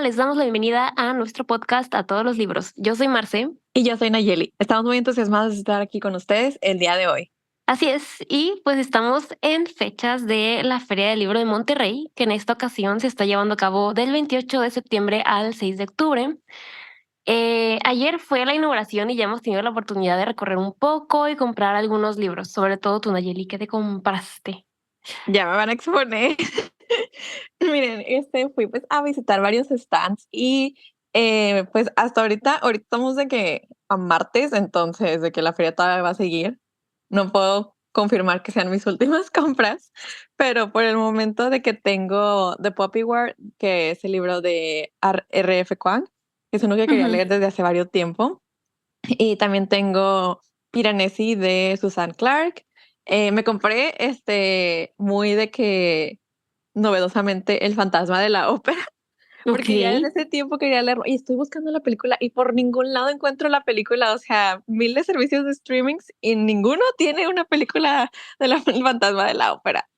les damos la bienvenida a nuestro podcast A Todos los Libros. Yo soy Marce. Y yo soy Nayeli. Estamos muy entusiasmados de estar aquí con ustedes el día de hoy. Así es, y pues estamos en fechas de la Feria del Libro de Monterrey, que en esta ocasión se está llevando a cabo del 28 de septiembre al 6 de octubre. Ayer fue la inauguración y ya hemos tenido la oportunidad de recorrer un poco y comprar algunos libros, sobre todo tú, Nayeli, ¿qué te compraste? Ya me van a exponer. Miren, fui pues a visitar varios stands y pues hasta ahorita estamos de que a martes, entonces de que la feria todavía va a seguir. No puedo confirmar que sean mis últimas compras, pero por el momento de que tengo The Poppy War, que es el libro de R.F. Kuang, que es uno que quería Ujú. leer desde hace varios tiempo. Y también tengo Piranesi de Susan Clark. Me compré muy de que novedosamente El fantasma de la ópera, Ok, porque ya desde ese tiempo quería leerlo y estoy buscando la película y por ningún lado encuentro la película, o sea, mil de servicios de streamings y ninguno tiene una película de El fantasma de la ópera.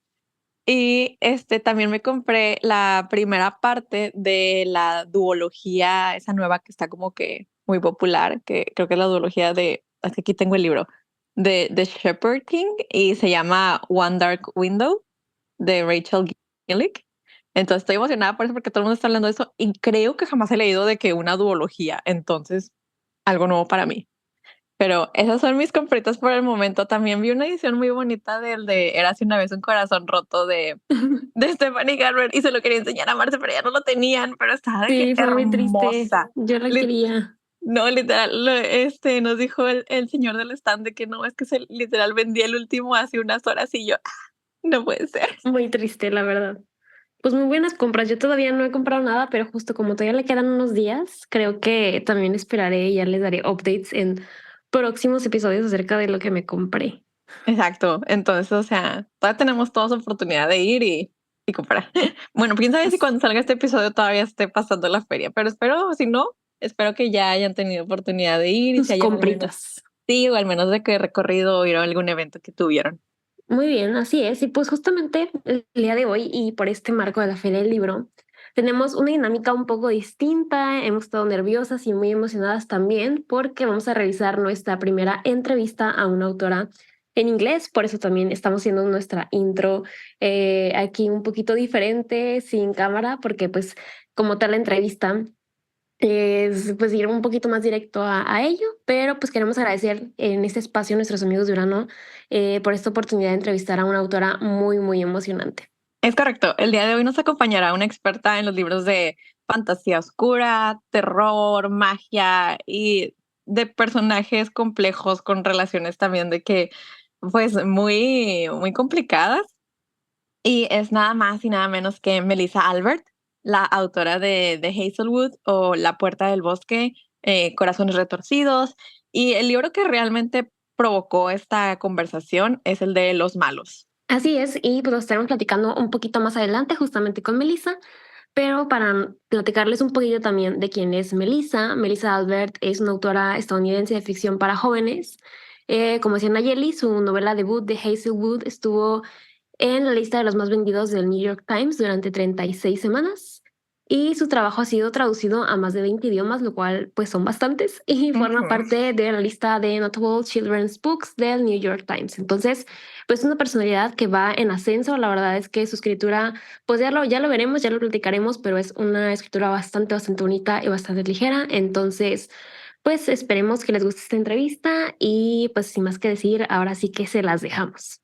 Y también me compré la primera parte de la duología, esa nueva que está como que muy popular, que creo que es la duología es que aquí tengo el libro, de Shepherd King, y se llama One Dark Window, de Rachel Gillick. Entonces estoy emocionada por eso porque todo el mundo está hablando de eso y creo que jamás he leído de que una duología, entonces algo nuevo para mí. Pero esas son mis compritas por el momento. También vi una edición muy bonita del de Érase una vez un corazón roto de Stephanie Garber y se lo quería enseñar a Marce, pero ya no lo tenían, pero estaba de que sí, fue muy triste. hermosa. Yo la Lit- quería. no, literal, nos dijo el señor del stand de que no, es que se literal vendía el último hace unas horas y yo, no puede ser. Muy triste, la verdad. Pues muy buenas compras. Yo todavía no he comprado nada, pero justo como todavía le quedan unos días, creo que también esperaré y ya les daré updates en próximos episodios acerca de lo que me compré. Exacto. Entonces, o sea, todavía tenemos toda oportunidad de ir y comprar. Bueno, quién sabe si Pues, cuando salga este episodio todavía esté pasando la feria, pero espero, si no, espero que ya hayan tenido oportunidad de ir y sus se hayan al menos, compritas. sí, o al menos de que recorrido o ir a algún evento que tuvieron. Muy bien, así es. Y pues justamente el día de hoy y por este marco de la Feria del Libro, tenemos una dinámica un poco distinta. Hemos estado nerviosas y muy emocionadas también porque vamos a realizar nuestra primera entrevista a una autora en inglés. Por eso también estamos haciendo nuestra intro aquí un poquito diferente, sin cámara, porque pues como tal la entrevista es pues ir un poquito más directo a ello, pero pues queremos agradecer en este espacio a nuestros amigos de Urano por esta oportunidad de entrevistar a una autora muy, muy emocionante. Es correcto. El día de hoy nos acompañará una experta en los libros de fantasía oscura, terror, magia y de personajes complejos con relaciones también de que, pues, muy, muy complicadas. Y es nada más y nada menos que Melissa Albert, la autora de Hazelwood o La puerta del bosque, Corazones retorcidos. Y el libro que realmente provocó esta conversación es el de Los malos. Así es, y pues lo estaremos platicando un poquito más adelante justamente con Melissa, pero para platicarles un poquito también de quién es Melissa. Melissa Albert es una autora estadounidense de ficción para jóvenes. Como decía Nayeli, su novela debut de Hazelwood estuvo en la lista de los más vendidos del New York Times durante 36 semanas y su trabajo ha sido traducido a más de 20 idiomas, lo cual pues son bastantes y forma Ujú. parte de la lista de Notable Children's Books del New York Times. Entonces, pues una personalidad que va en ascenso. La verdad es que su escritura, pues ya lo veremos, ya lo platicaremos, pero es una escritura bastante, bastante bonita y bastante ligera. Entonces, pues esperemos que les guste esta entrevista y pues sin más que decir, ahora sí que se las dejamos.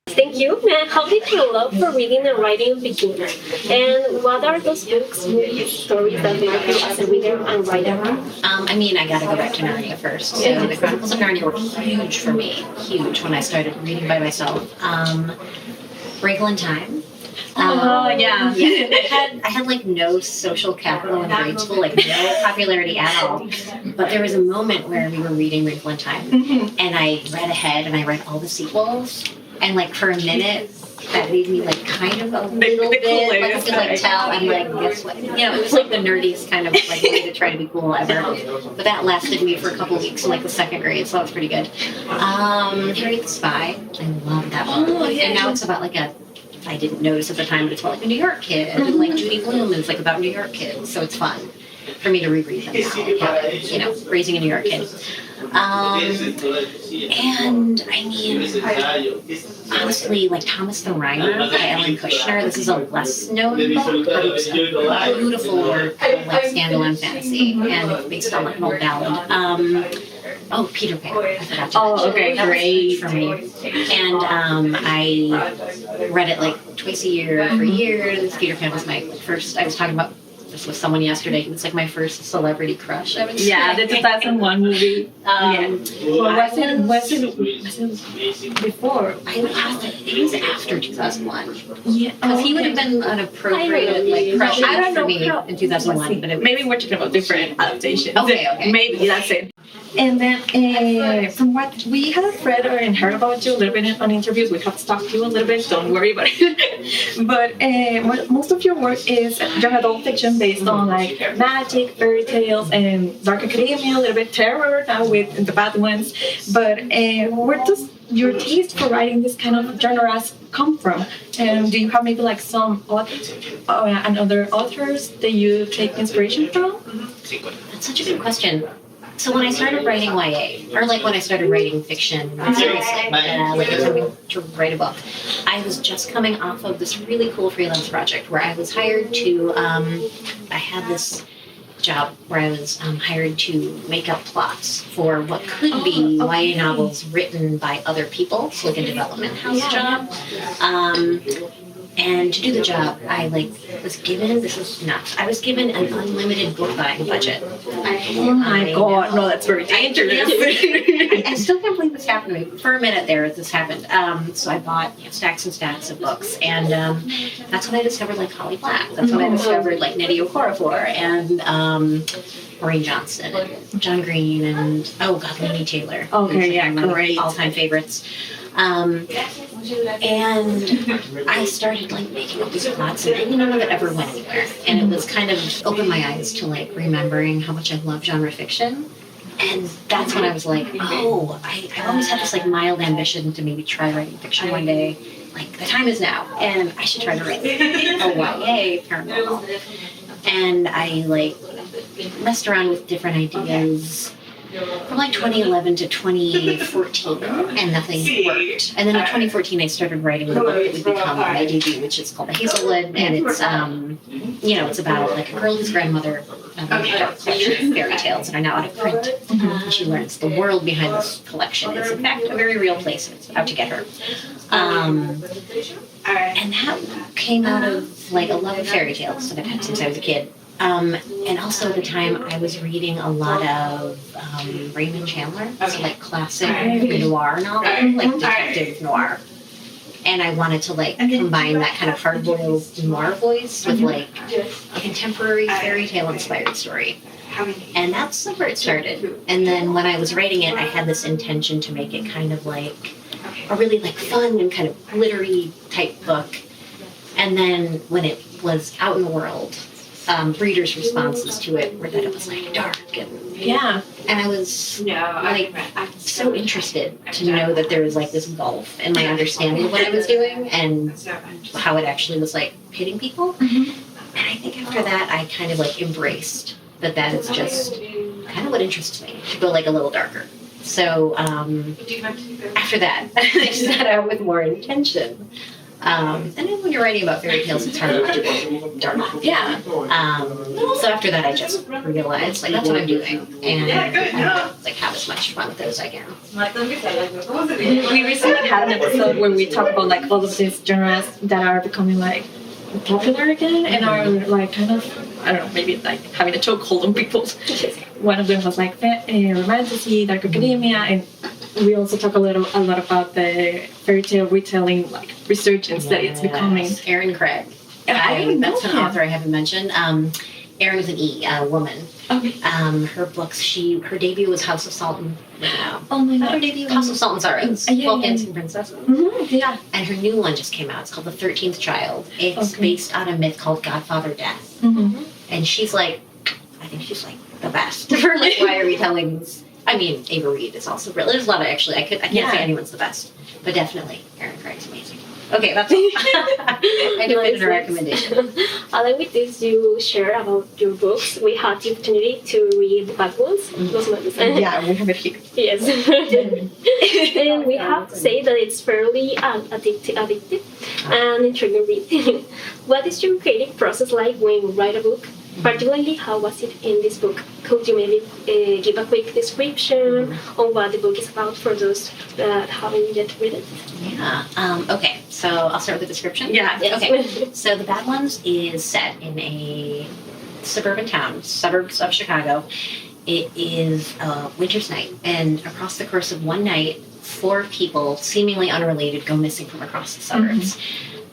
Thank you. How did you love for reading and writing beginner? And what are those books, movies, stories that make you as a reader and writer? I mean, I gotta go back to Narnia first. So the Chronicles of Narnia were huge for me, huge when I started reading by myself. Wrinkle in Time. Yeah. I had like no social capital in grade school, like no popularity at all. But there was a moment where we were reading Wrinkle in Time, and I read ahead and I read all the sequels, and like for a minute. That made me like kind of a little bit like I could like tell I'm like guess what it was like the nerdiest kind of like way to try to be cool ever, but that lasted me for a couple of weeks in like the second grade, so that was pretty good. Harry the Spy, I love that one. And now it's about like a I didn't notice at the time, but it's about like a New York kid, and like Judy Blume is like about New York kids, so it's fun for me to reread them now, you know, raising a New York kid. And I mean, honestly, like Thomas the Rhymer by Ellen Kushner, this is a less known book, but it's a beautiful work of like standalone fantasy, and it's based on like an old ballad. Peter Pan. I forgot to mention. Okay, That was great huge for me. And I read it like twice a year for years. Peter Pan was my first. I was talking about this with someone yesterday. It was like my first celebrity crush, I would say. Yeah, the 2001 movie. Was it before? It was after 2001. Yeah. Because he would have been an appropriate like crush I don't for know me in 2001. But maybe we're talking about different adaptations. Okay. Maybe that's it. And then from what we have read or heard about you a little bit on interviews, we have stalked you a little bit, don't worry about it. But most of your work is young adult fiction based on like magic, fairy tales, and dark academia, a little bit terror now with the bad ones. But where does your taste for writing this kind of genres come from? And do you have maybe like some authors and other authors that you take inspiration from? That's such a good question. So when I started writing YA, or like when I started writing fiction, seriously, like attempting to write a book, I was just coming off of this really cool freelance project where I was hired to, I had this job where I was hired to make up plots for what could be YA novels written by other people, so like a development house job. And to do the job, I was given, this is nuts, I was given an unlimited book buying budget. Oh my God, no, that's very dangerous. I still can't believe this happened to me. For a minute there, this happened. So I bought stacks and stacks of books, and that's when I discovered like Holly Black. That's when I discovered like Nnedi Okorafor and Maureen Johnson and John Green and Laini Taylor. Okay, yeah, great. All-time favorites. And I started like making up these plots, and none of it ever went anywhere. And it was kind of opened my eyes to like remembering how much I love genre fiction. And that's when I was like, I always had this like mild ambition to maybe try writing fiction one day. Like the time is now, and I should try to write a YA paranormal. And I like messed around with different ideas from like 2011 to 2014, and nothing worked. And then in 2014, I started writing the book that would become my debut, which is called The Hazelwood, and it's it's about like a girl whose grandmother made a dark collection of fairy tales that are now out of print. And she learns the world behind this collection is in fact a very real place, and it's out to get her. And that came out of like a love of fairy tales that I've had since I was a kid. And also at the time I was reading a lot of Raymond Chandler, so like classic noir novel, like detective noir. And I wanted to like combine that kind of hard-boiled noir voice with like a contemporary fairy tale inspired story. And that's where it started. And then when I was writing it, I had this intention to make it kind of like a really like fun and kind of glittery type book. And then when it was out in the world, readers' responses to it were that it was like dark and and I was like so interested to know that there was like this gulf in my understanding of what I was doing and how it actually was like hitting people. And I think after that I kind of like embraced that is just kind of what interests me, to go like a little darker. So after that I set out with more intention. And then when you're writing about fairy tales, it's hard not to go dark. Yeah. So after that, I just realized, like, that's what I'm doing. And like, have as much fun with it as I can. We recently had an episode where we talked about, like, all of these genres that are becoming, like, popular again and are, like, kind of, I don't know, maybe, like, having a chokehold on people. One of them was, like, romantasy, dark academia, and we also talk a lot about the fairy tale retelling, like, resurgence that it's becoming. Erin Craig. That's an author I haven't mentioned. Erin with an E, a woman. Okay. Her books, her debut was House of Salt and oh my God. Her debut, House of Salt and Sorrows. Dancing Princess. Yeah. And her new one just came out. It's called The 13th Child. It's based on a myth called Godfather Death. And she's like, I think she's like the best for like YA retellings I mean, Ava Reed is also really. There's a lot of actually. I can't say anyone's the best, but definitely Erin Craig's amazing. Okay, that's all. I defended a recommendation. Along with this, you share about your books. We had the opportunity to read the bad ones. Los malos. Yeah, we have it here. Yes. And we have to say that it's fairly addictive and intriguing read. What is your creative process like when you write a book? Particularly, how was it in this book? Could you maybe give a quick description on what the book is about for those that haven't yet read it? Yeah. Okay, so I'll start with the description. Yeah. Yes. Okay. So The Bad Ones is set in a suburban town, suburbs of Chicago. It is a winter's night, and across the course of one night, 4 people, seemingly unrelated, go missing from across the suburbs.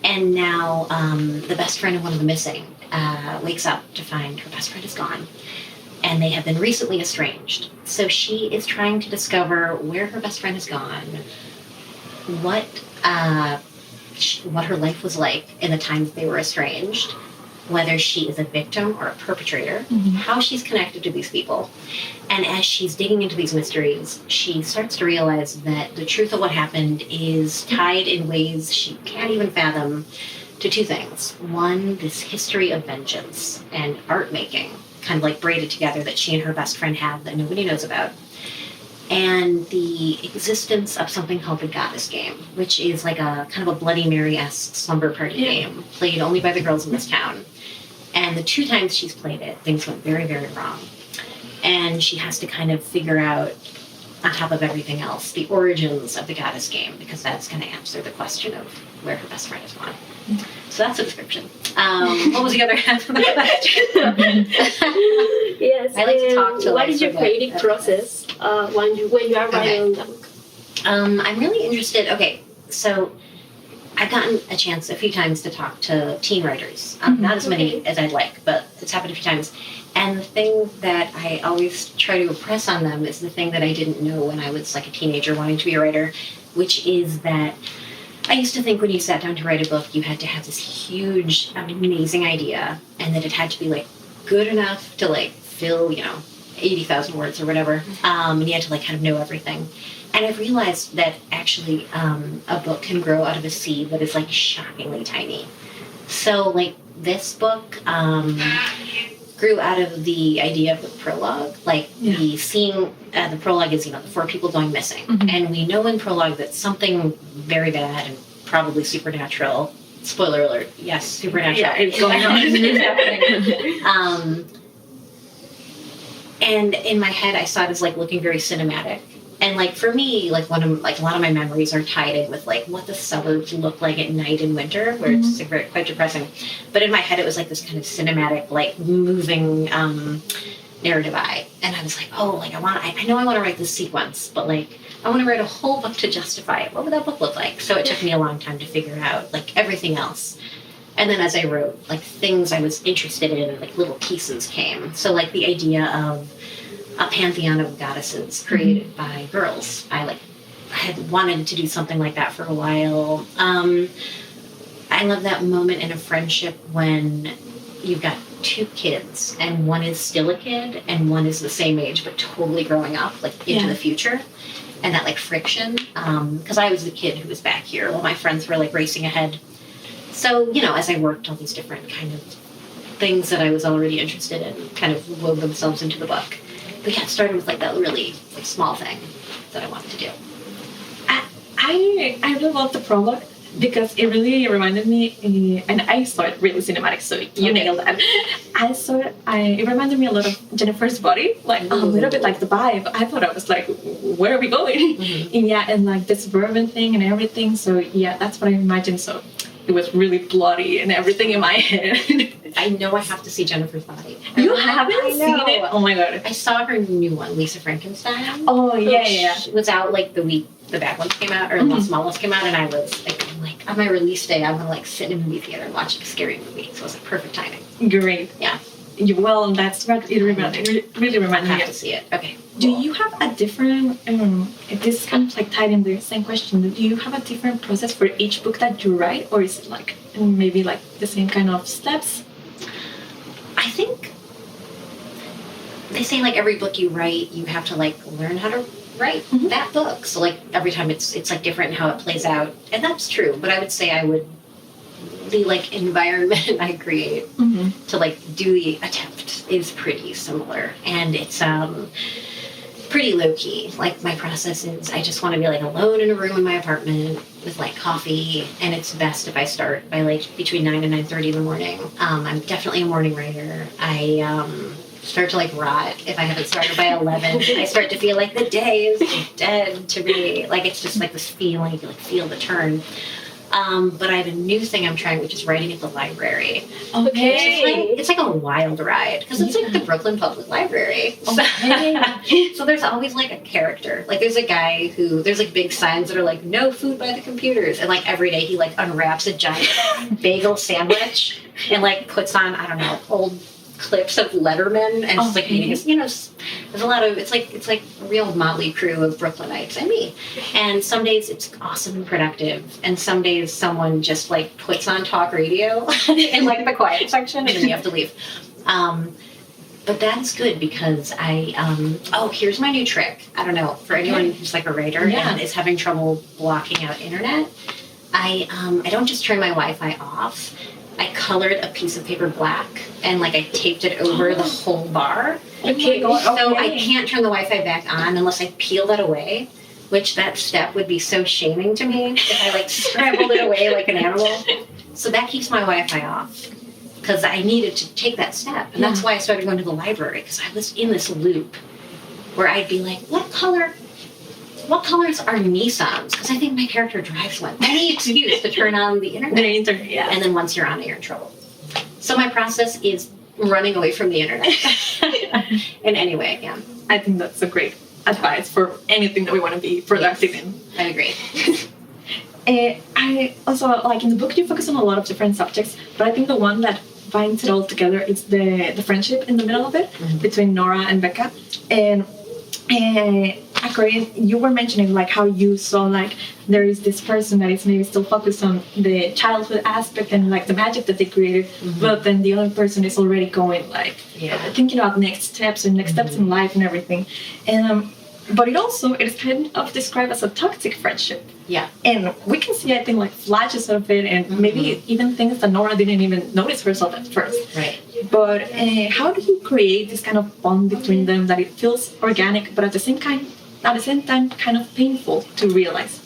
And now the best friend of one of the missing wakes up to find her best friend is gone. And they have been recently estranged. So she is trying to discover where her best friend has gone, what her life was like in the time that they were estranged, whether she is a victim or a perpetrator, how she's connected to these people. And as she's digging into these mysteries, she starts to realize that the truth of what happened is tied in ways she can't even fathom to 2 things. One, this history of vengeance and art making, kind of like braided together, that she and her best friend have that nobody knows about. And the existence of something called the Goddess Game, which is like a kind of a Bloody Mary-esque slumber party game played only by the girls in this town. And the 2 times she's played it, things went very, very wrong. And she has to kind of figure out, on top of everything else, the origins of the Goddess Game, because that's going to answer the question of where her best friend is gone. So that's a description. What was the other half of the question? Yes. I like to talk to. What is your creative process when you are writing the book? I'm really interested. Okay, so I've gotten a chance a few times to talk to teen writers. Not as many as I'd like, but it's happened a few times. And the thing that I always try to impress on them is the thing that I didn't know when I was like a teenager wanting to be a writer, which is that I used to think when you sat down to write a book, you had to have this huge, amazing idea, and that it had to be like good enough to like fill, 80,000 words or whatever. And you had to like kind of know everything. And I've realized that actually a book can grow out of a seed that is like shockingly tiny. So like this book grew out of the idea of the prologue, like the seeing the prologue is, the 4 people going missing. And we know in prologue that something very bad and probably supernatural, spoiler alert, yes, supernatural is going on. It's happening. And in my head, I saw it as like looking very cinematic. And like for me, like a lot of my memories are tied in with like what the suburbs look like at night in winter, where it's like, quite depressing. But in my head, it was like this kind of cinematic, like moving narrative eye. And I was like, oh, like I know I want to write this sequence, but like I want to write a whole book to justify it. What would that book look like? So it took me a long time to figure out like everything else. And then as I wrote, like things I was interested in, like little pieces came. So like the idea of a pantheon of goddesses created by girls. I had wanted to do something like that for a while. I love that moment in a friendship when you've got 2 kids and one is still a kid and one is the same age but totally growing up like into the future. And that like friction, because I was the kid who was back here while my friends were like racing ahead. So, as I worked, all these different kind of things that I was already interested in kind of wove themselves into the book. But yeah, it started with like that really like small thing that I wanted to do. I really love the prologue because it really reminded me, and I saw it really cinematic, so you nailed that. It reminded me a lot of Jennifer's Body, like a little bit like the vibe. I thought I was like, where are we going? And like the suburban thing and everything. So yeah, that's what I imagined. So it was really bloody and everything in my head. I know I have to see Jennifer's Body. You haven't seen it? Oh my god. I saw her new one, Lisa Frankenstein. Oh yeah. It was out like the week the Bad Ones came out, or Los Malos came out, and I was like, on my release day, I'm gonna like sit in a movie theater and watch a scary movie. So it was like perfect timing. Great. Yeah. Well, that's what it really reminded me I have of. to see it. Okay. Do you have a different, this is kind of like tied in the same question, do you have a different process for each book that you write, or is it like maybe like the same kind of steps? I think they say like every book you write, you have to like learn how to write that book. So like every time it's like different in how it plays out, and that's true. But I would say the like environment I create to like do the attempt is pretty similar, and it's pretty low key. Like my process is I just want to be like alone in a room in my apartment with like coffee, and it's best if I start by like between 9 and 9:30 in the morning. I'm definitely a morning writer. I start to like rot if I haven't started by 11. I start to feel like the day is dead to me. Like it's just like this feeling, you like feel the turn. But I have a new thing I'm trying, which is writing at the library. Okay. It's like a wild ride because it's like the Brooklyn Public Library. So there's always like a character. Like there's a guy there's like big signs that are like no food by the computers, and like every day he like unwraps a giant bagel sandwich and like puts on, I don't know, old clips of Letterman, and it's like there's a lot of it's like a real motley crew of Brooklynites and me. And some days it's awesome and productive, and some days someone just like puts on talk radio in like the quiet section, and then you have to leave. But that's good because here's my new trick. I don't know, for anyone who's like a writer and is having trouble blocking out internet, I don't just turn my Wi-Fi off. I colored a piece of paper black and like I taped it over the whole bar. Okay. So I can't turn the Wi-Fi back on unless I peel that away, which that step would be so shaming to me if I like scrambled it away like an animal. So that keeps my Wi-Fi off because I needed to take that step. And that's why I started going to the library, because I was in this loop where I'd be like, what colors are Nissans? Because I think my character drives one. Any excuse to turn on the internet. And then once you're on it, you're in trouble. So my process is running away from the internet in any way I can. I think that's a great advice for anything that we want to be productive in. I agree. I also, like in the book, you focus on a lot of different subjects, but I think the one that binds it all together is the friendship in the middle of it between Nora and Becca. And you were mentioning like how you saw like there is this person that is maybe still focused on the childhood aspect and like the magic that they created, but then the other person is already going like thinking about next steps in life and everything. And but it is kind of described as a toxic friendship. Yeah. And we can see, I think, like flashes of it, and maybe even things that Nora didn't even notice herself at first. Right. But how do you create this kind of bond between them that it feels organic, but at the same time kind of painful to realize?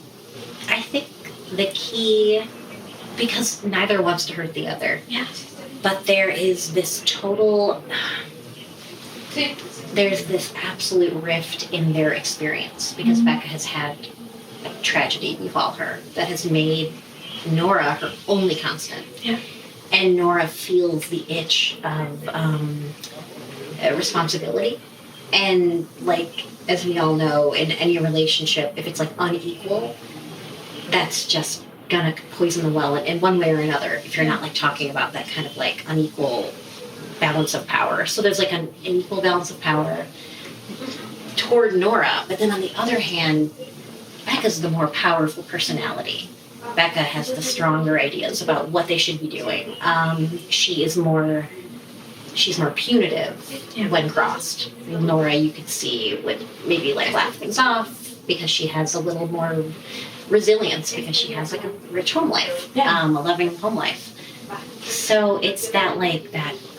I think the key, because neither wants to hurt the other. Yeah. But there is this there's this absolute rift in their experience, because Becca has had a tragedy befall her that has made Nora her only constant. Yeah. And Nora feels the itch of responsibility. And like, as we all know, in any relationship, if it's like unequal, that's just gonna poison the well in one way or another if you're not like talking about that kind of like unequal balance of power. So there's like an unequal balance of power toward Nora, but then on the other hand, Becca's the more powerful personality. Becca has the stronger ideas about what they should be doing. She's more punitive when crossed. Nora, you could see, would maybe like laugh things off because she has a little more resilience, because she has like a rich home life, a loving home life. So it's that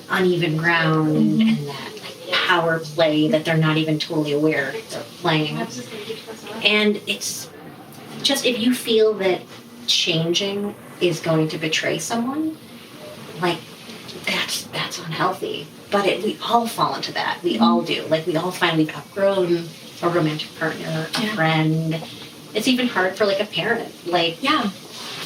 uneven ground and that like power play that they're not even totally aware they're playing. And it's just, if you feel that changing is going to betray someone, like that's unhealthy. But we all fall into that. We all do. Like we all find we've outgrown a romantic partner, a friend. It's even hard for like a parent. Like,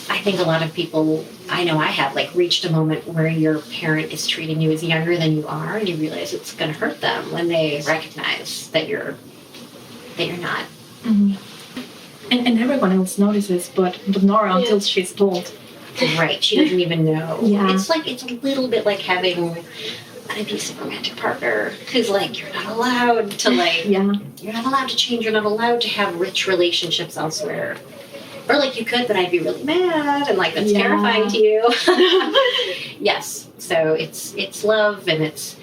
I think a lot of people, I know I have, like reached a moment where your parent is treating you as younger than you are, and you realize it's going to hurt them when they recognize that you're not. Mm-hmm. And everyone else notices, but Nora, until she's told. Right, she doesn't even know. Yeah. It's a little bit like having an abusive romantic partner who's like, you're not allowed to you're not allowed to change, you're not allowed to have rich relationships elsewhere. Or like you could, but I'd be really mad, and like that's terrifying to you. Yes, so it's love, and it's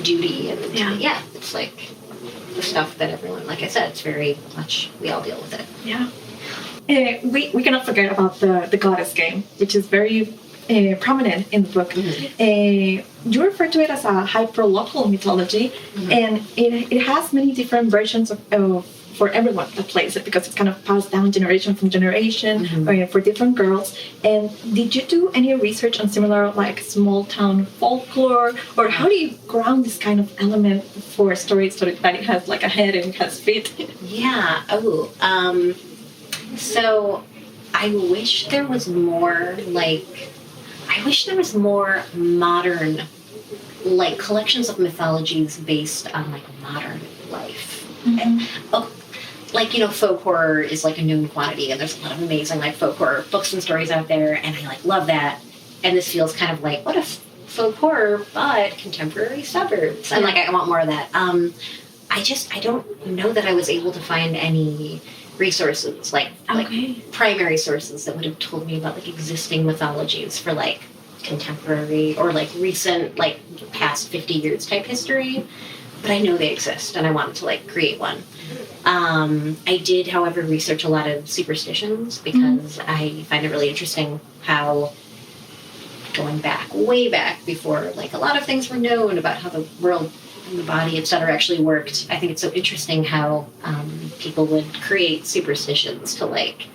duty, and it's like the stuff that everyone, like I said, it's very much, we all deal with it. Yeah. We cannot forget about the goddess game, which is very prominent in the book. You refer to it as a hyper-local mythology, and it has many different versions of for everyone that plays it, because it's kind of passed down generation from generation for different girls. And did you do any research on similar like small town folklore, or how do you ground this kind of element for a story so that it has like a head and it has feet? Yeah. So I wish there was more modern, like, collections of mythologies based on like modern life. Like, you know, folk horror is like a known quantity, and there's a lot of amazing like folk horror books and stories out there, and I like love that. And this feels kind of like, what if folk horror but contemporary suburbs? And like I want more of that. I don't know that I was able to find any resources like primary sources that would have told me about like existing mythologies for like contemporary or like recent, like past 50 years type history. But I know they exist, and I wanted to like create one. I did, however, research a lot of superstitions, because I find it really interesting how, going back, way back before like a lot of things were known about how the world and the body, etc., actually worked. I think it's so interesting how people would create superstitions to like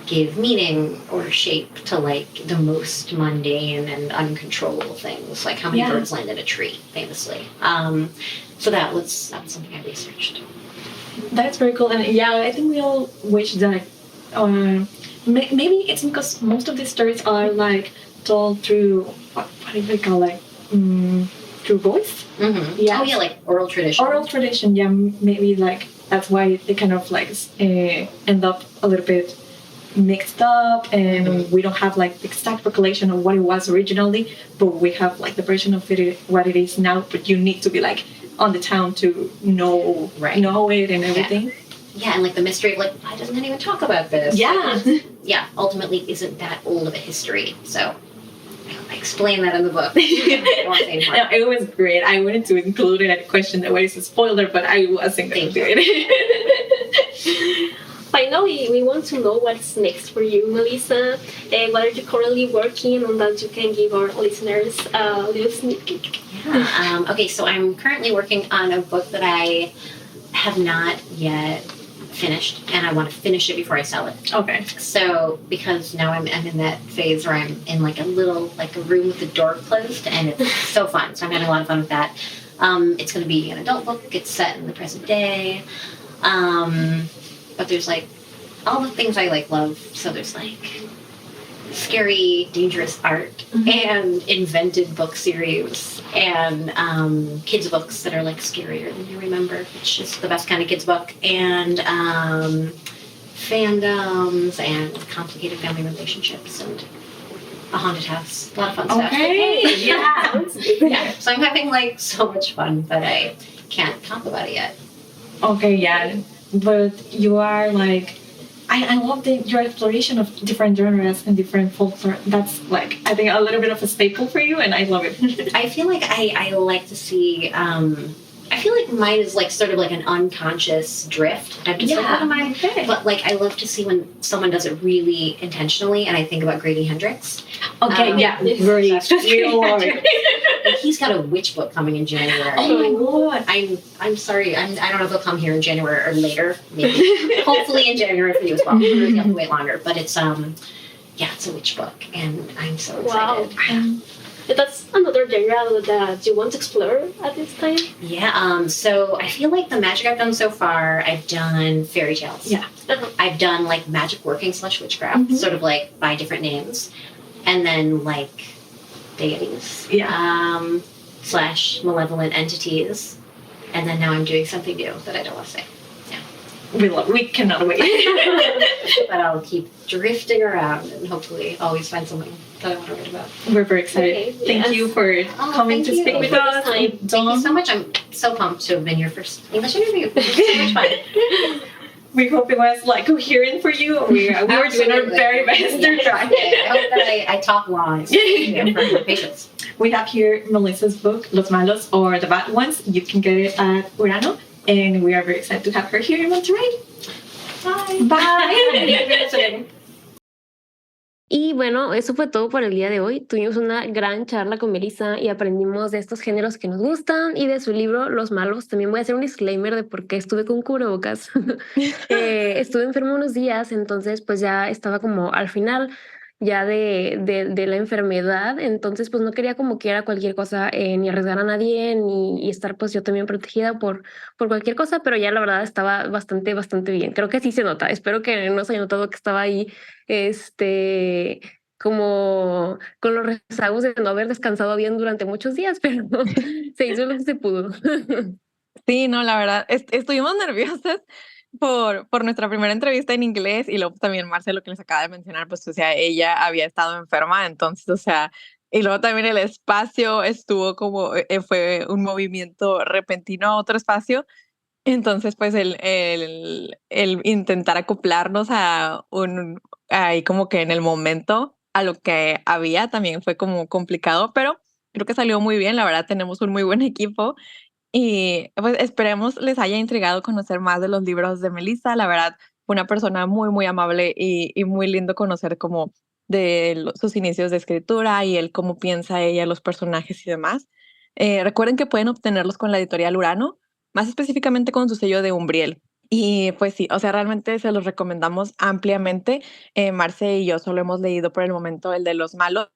give meaning or shape to like the most mundane and uncontrollable things, like how many birds land in a tree, famously. So that was something I researched. That's very cool. And I think we all wish that maybe it's because most of these stories are like told through what do we call it, through voice. Like oral tradition. Maybe like that's why they kind of like end up a little bit mixed up, and we don't have like the exact recollection of what it was originally, but we have like the version of it, what it is now. But you need to be like on the town to know it and everything. Yeah, and like the mystery of like, why doesn't anyone talk about this? Ultimately isn't that old of a history. So I explain that in the book. It was great. I wanted to include it at a question that was a spoiler, but I wasn't going to do it. Finally, we want to know what's next for you, Melissa. What are you currently working on that you can give our listeners a little sneak peek? Okay, so I'm currently working on a book that I have not yet finished, and I want to finish it before I sell it. Okay. So, because now I'm in that phase where I'm in like a little, like a room with the door closed, and it's so fun. So I'm having a lot of fun with that. It's going to be an adult book. It's set in the present day. But there's like all the things I like love. So there's like scary, dangerous art and invented book series and kids books that are like scarier than you remember, which is the best kind of kids book, and fandoms and complicated family relationships and a haunted house. A lot of fun stuff. Okay. Yeah. So I'm having like so much fun, but I can't talk about it yet. Okay, yeah. But you are like, I love your exploration of different genres and different folklore. That's like, I think, a little bit of a staple for you, and I love it. I feel like I like to see, I feel like mine is like sort of like an unconscious drift. I'm just like, what am I? Okay. But like, I love to see when someone does it really intentionally, and I think about Grady Hendrix. Okay, very. He's got a witch book coming in January. Oh my god! I'm sorry. I don't know if it'll come here in January or later. Maybe, hopefully in January for you as well. You have to wait longer, but it's it's a witch book, and I'm so excited. Wow. That's another genre that you want to explore at this time? Yeah, so I feel like the magic I've done so far, I've done fairy tales. Yeah. I've done like magic working / witchcraft, sort of like by different names. And then like deities. Yeah. / malevolent entities. And then now I'm doing something new that I don't want to say. Yeah. We cannot wait. But I'll keep drifting around and hopefully always find something that I want to write about. We're very excited. Okay, Thank you for coming to speak with us. Thank you so much. I'm so pumped to have been your first English interview. It's so much fun. We hope it was like coherent for you. We were doing our very best to try. I hope that I talk long. For your patience. We have here Melissa's book, Los Malos, or The Bad Ones. You can get it at Urano, and we are very excited to have her here in Monterrey. Bye. Bye. Y bueno, eso fue todo por el día de hoy. Tuvimos una gran charla con Melissa y aprendimos de estos géneros que nos gustan y de su libro Los Malos. También voy a hacer un disclaimer de por qué estuve con cubrebocas. Estuve enferma unos días, entonces pues ya estaba como al final ya de la enfermedad, entonces pues no quería como que era cualquier cosa, ni arriesgar a nadie, ni estar pues yo también protegida por cualquier cosa, pero ya la verdad estaba bastante bien. Creo que sí se nota. Espero que no se haya notado que estaba ahí como con los rezagos de no haber descansado bien durante muchos días, pero se hizo lo que se pudo. Sí, no, la verdad, estuvimos nerviosas por nuestra primera entrevista en inglés y luego también Marcelo que les acaba de mencionar, pues, o sea, ella había estado enferma, entonces, o sea, y luego también el espacio estuvo como, fue un movimiento repentino a otro espacio, entonces, pues, el intentar acoplarnos a ahí como que en el momento a lo que había también fue como complicado, pero creo que salió muy bien, la verdad tenemos un muy buen equipo y, pues, esperemos les haya intrigado conocer más de los libros de Melissa. La verdad, fue una persona muy amable y muy lindo conocer como de sus inicios de escritura y el cómo piensa ella los personajes y demás. Recuerden que pueden obtenerlos con la Editorial Urano, más específicamente con su sello de Umbriel. Y pues sí, o sea, realmente se los recomendamos ampliamente. Marce y yo solo hemos leído por el momento el de Los Malos,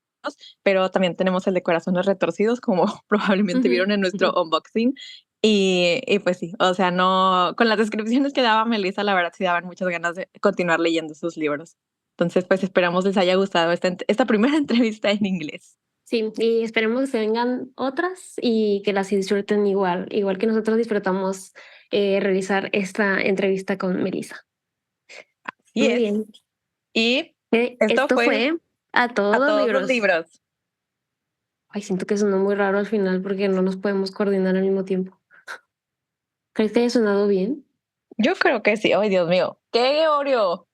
pero también tenemos el de Corazones Retorcidos, como probablemente vieron en nuestro unboxing. Y pues sí, o sea, no, con las descripciones que daba Melissa, la verdad sí daban muchas ganas de continuar leyendo sus libros. Entonces, pues esperamos les haya gustado esta primera entrevista en inglés. Sí, y esperemos que se vengan otras y que las disfruten igual que nosotros disfrutamos realizar esta entrevista con Melissa. Y Muy es. bien. Y esto Esto fue fue A Todos A los Todos los Libros. Libros. Ay, siento que sonó muy raro al final porque no nos podemos coordinar al mismo tiempo. ¿Crees que haya sonado bien? Yo creo que sí. Ay, Dios mío. ¡Qué Oreo!